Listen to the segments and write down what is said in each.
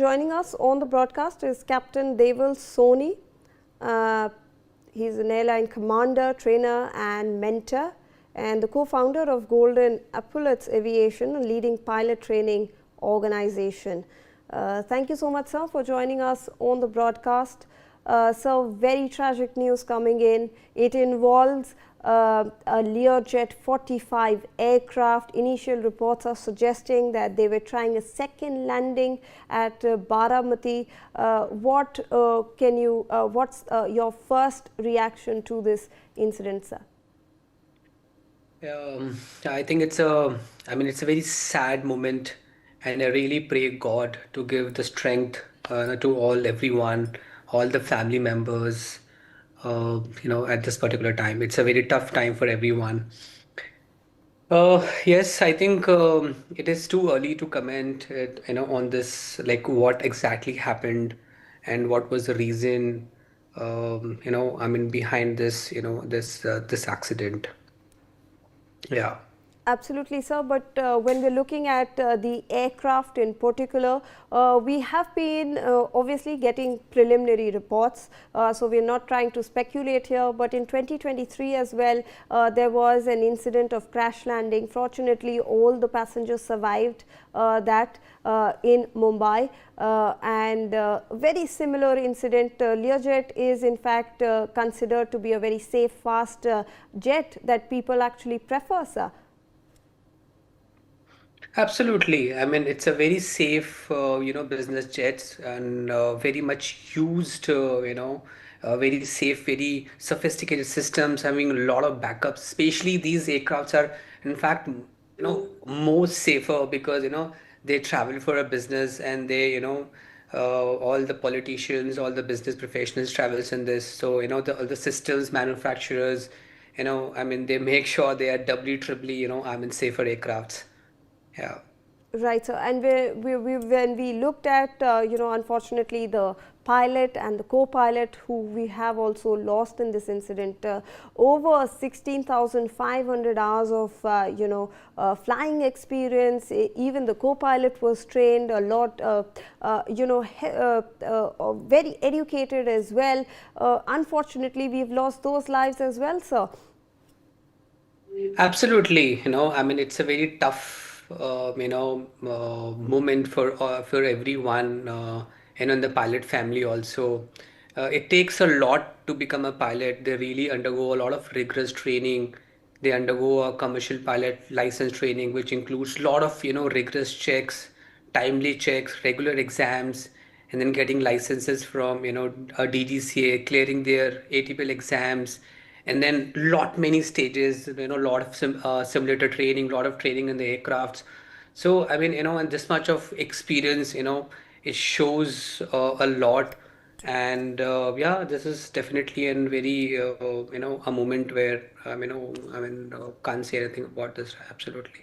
joining us on the broadcast is Captain Deval Soni. He's an airline commander, trainer and mentor, and the co-founder of Golden Epaulets Aviation, a leading pilot training organization. Thank you so much, sir, for joining us on the broadcast. So, very tragic news coming in. It involves a Learjet 45 aircraft. Initial reports are suggesting that they were trying a second landing at Baramati. What's your first reaction to this incident, sir? I think it's a very sad moment, and I really pray God to give the strength to everyone, all the family members, at this particular time. It's a very tough time for everyone. Yes, I think it is too early to comment, on this, like what exactly happened and what was the reason, behind this, this accident. Yeah. Absolutely, sir. But when we're looking at the aircraft in particular, we have been obviously getting preliminary reports. So we're not trying to speculate here. But in 2023 as well, there was an incident of crash landing. Fortunately, all the passengers survived that in Mumbai. And very similar incident. Learjet is in fact considered to be a very safe, fast jet that people actually prefer, sir. Absolutely. I mean, it's a very safe, business jets, and very much used, very safe, very sophisticated systems, having a lot of backups. Especially these aircrafts are, in fact, more safer because, they travel for a business, and they, all the politicians, all the business professionals travels in this. So, all the systems manufacturers, they make sure they are doubly, triply, safer aircrafts. Yeah. Right, sir. And when we looked at, unfortunately, the pilot and the co-pilot who we have also lost in this incident, over 16,500 hours of, flying experience. Even the co-pilot was trained a lot, very educated as well. Unfortunately, we've lost those lives as well, sir. Absolutely, it's a very tough, moment for everyone, and on the pilot family also. It takes a lot to become a pilot. They really undergo a lot of rigorous training. They undergo a commercial pilot license training, which includes a lot of, rigorous checks, timely checks, regular exams, and then getting licenses from, a DGCA, clearing their ATPL exams, and then lot many stages, lot of simulator training, lot of training in the aircrafts. So and this much of experience, it shows a lot. And yeah, this is definitely a very a moment where can't say anything about this. Absolutely.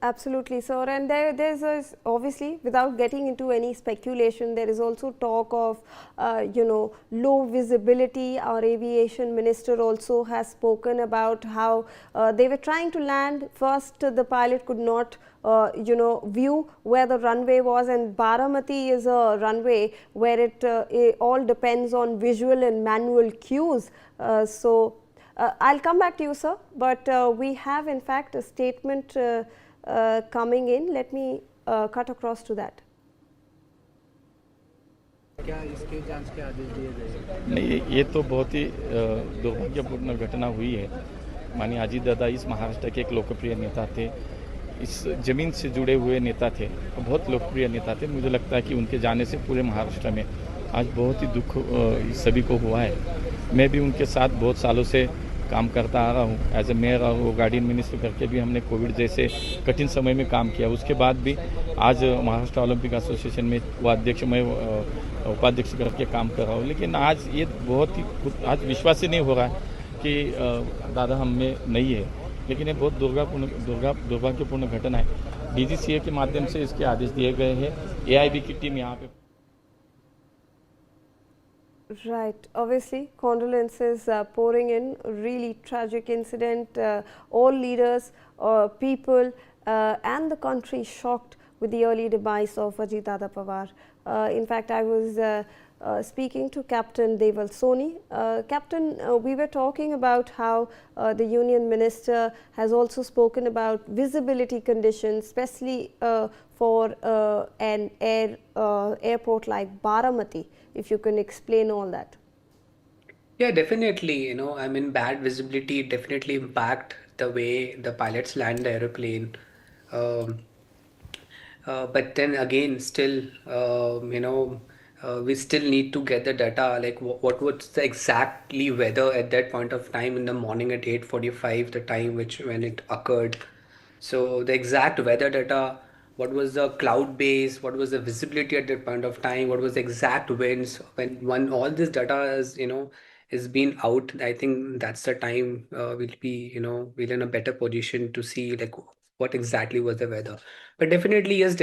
Absolutely, sir. And there's obviously, without getting into any speculation, there is also talk of, low visibility. Our aviation minister also has spoken about how they were trying to land. First, the pilot could not, view where the runway was, and Baramati is a runway where it all depends on visual and manual cues. I'll come back to you, sir, but we have in fact a statement coming in. Let me cut across to that. क्या इसके जांच के आदेश दिए गए? नहीं, ये तो बहुत ही दुर्भाग्यपूर्ण घटना हुई है। माननीय अजीत दादा इस महाराष्ट्र के एक लोकप्रिय नेता थे, इस ज़मीन से जुड़े हुए नेता थे, बहुत लोकप्रिय नेता थे। मुझे लगता है कि उनके जाने से पूरे महाराष्ट्र में आज बहुत ही दुख सभी को हुआ है। मैं भी उनके साथ बहुत सालों से काम करता आ रहा हूँ। एज ए मेयर और वो गार्डियन मिनिस्टर करके भी हमने कोविड जैसे कठिन समय में काम किया। उसके बाद भी आज महाराष्ट्र ओलंपिक एसोसिएशन में वो अध्यक्ष, मैं उपाध्यक्ष करके काम कर रहा हूँ। लेकिन आज ये बहुत ही आज विश्वास ही नहीं हो रहा है कि दादा हम में नहीं है। लेकिन ये बहुत दुर्भाग्यपूर्ण घटना है। DGCA के माध्यम से इसके आदेश दिए गए हैं। AIB की टीम यहाँ पे। Right. Obviously, condolences pouring in. Really tragic incident. All leaders, people, and the country shocked with the early demise of Ajit Pawar. In fact, I was speaking to Captain Deval Soni. Captain, we were talking about how the Union Minister has also spoken about visibility conditions, especially for an airport like Baramati. If you can explain all that. Yeah, definitely. I mean, bad visibility definitely impact the way the pilots land the aeroplane. Um, but then again, still, we still need to get the data, like what was the exactly weather at that point of time in the morning at 8:45, the time which when it occurred. So the exact weather data, what was the cloud base, what was the visibility at that point of time, what was the exact winds, when all this data is being out, I think that's the time we'll be, we're in a better position to see like what exactly was the weather. But definitely, yes,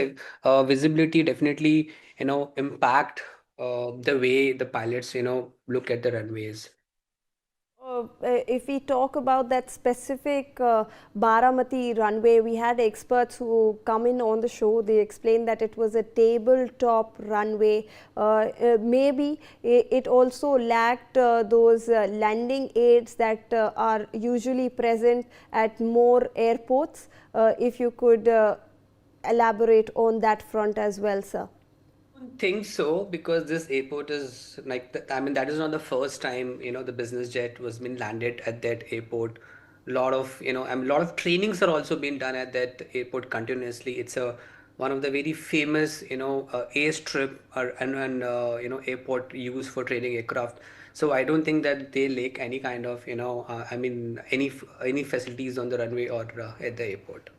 visibility definitely, impact the way the pilots, look at the runways. If we talk about that specific Baramati runway, we had experts who come in on the show. They explained that it was a tabletop runway. Maybe it also lacked those landing aids that are usually present at more airports. If you could elaborate on that front as well, sir. Don't think so, because this airport is like I mean that is not the first time the business jet was been landed at that airport. Lot of lot of trainings are also being done at that airport continuously. It's a one of the very famous airstrip and airport used for training aircraft. So I don't think that they lack any kind of I mean any facilities on the runway or at the airport.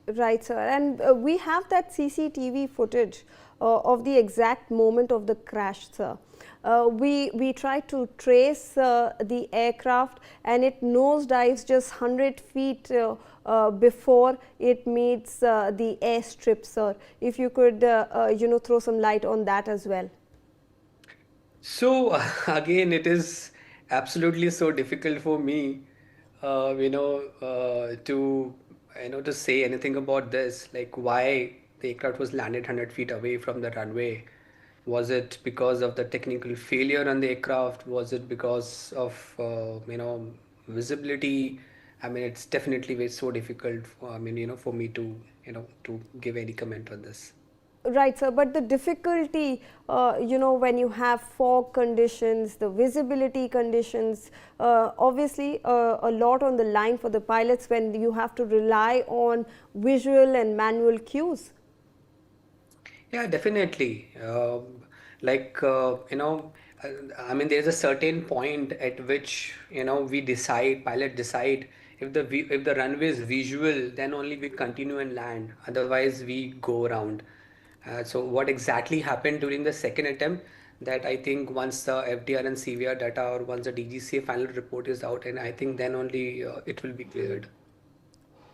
Right, sir. And we have that CCTV footage of the exact moment of the crash, sir. We try to trace the aircraft, and it nosedives just 100 feet before it meets the airstrip, sir. If you could, throw some light on that as well. So again, it is absolutely so difficult for me, to to say anything about this. Like why the aircraft was landed 100 feet away from the runway. Was it because of the technical failure on the aircraft? Was it because of visibility? I mean, it's definitely very so difficult. I mean, for me to to give any comment on this. Right, sir. But the difficulty, when you have fog conditions, the visibility conditions, obviously a lot on the line for the pilots when you have to rely on visual and manual cues. Yeah, definitely. Like, I mean, there's a certain point at which, pilot decide if if the runway is visual, then only we continue and land. Otherwise, we go around. So what exactly happened during the second attempt? That I think once the FDR and CVR data or once the DGCA final report is out, and I think then only it will be cleared.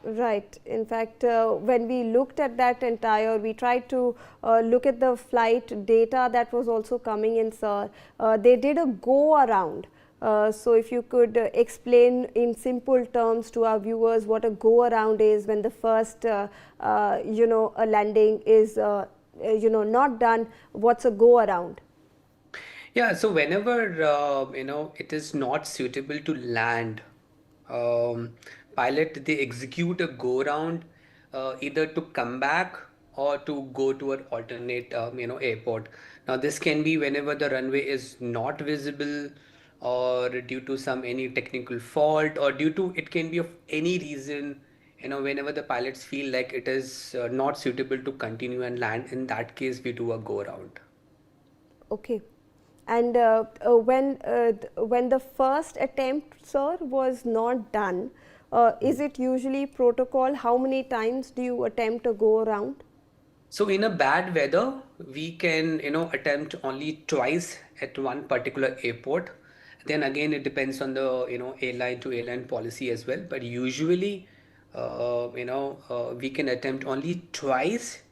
Right. In fact, when we looked at that entire, we tried to look at the flight data that was also coming in, sir. They did a go around. So, if you could explain in simple terms to our viewers what a go around is when the first, a landing is, not done, what's a go around? Yeah, so whenever it is not suitable to land, um, pilot they execute a go round, either to come back or to go to an alternate airport. Now this can be whenever the runway is not visible, or due to some any technical fault, or due to it can be of any reason. Whenever the pilots feel like it is not suitable to continue and land, in that case we do a go round. Okay. And when the first attempt, sir, was not done, is it usually protocol? How many times do you attempt a go around? So in a bad weather, we can, attempt only twice at one particular airport. Then again, it depends on the, airline to airline policy as well. But usually, we can attempt only twice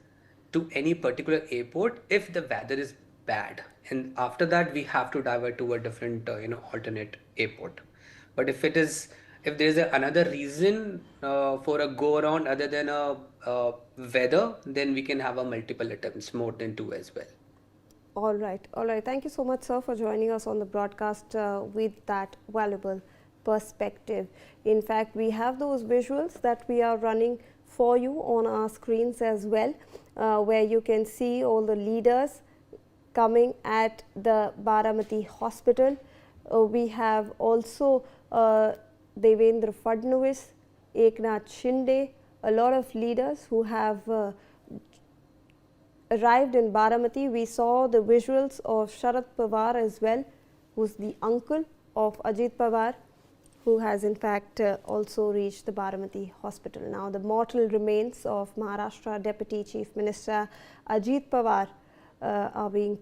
to any particular airport if the weather is bad. And after that, we have to divert to a different, alternate airport. But if there's another reason for a go around other than a weather, then we can have a multiple attempts, more than two as well. All right, all right. Thank you so much, sir, for joining us on the broadcast with that valuable perspective. In fact, we have those visuals that we are running for you on our screens as well, where you can see all the leaders coming at the Baramati hospital. We have also Devendra Fadnavis, Eknath Shinde, a lot of leaders who have arrived in Baramati. We saw the visuals of Sharad Pawar as well, who's the uncle of Ajit Pawar, who has in fact also reached the Baramati hospital. Now, the mortal remains of Maharashtra Deputy Chief Minister Ajit Pawar are being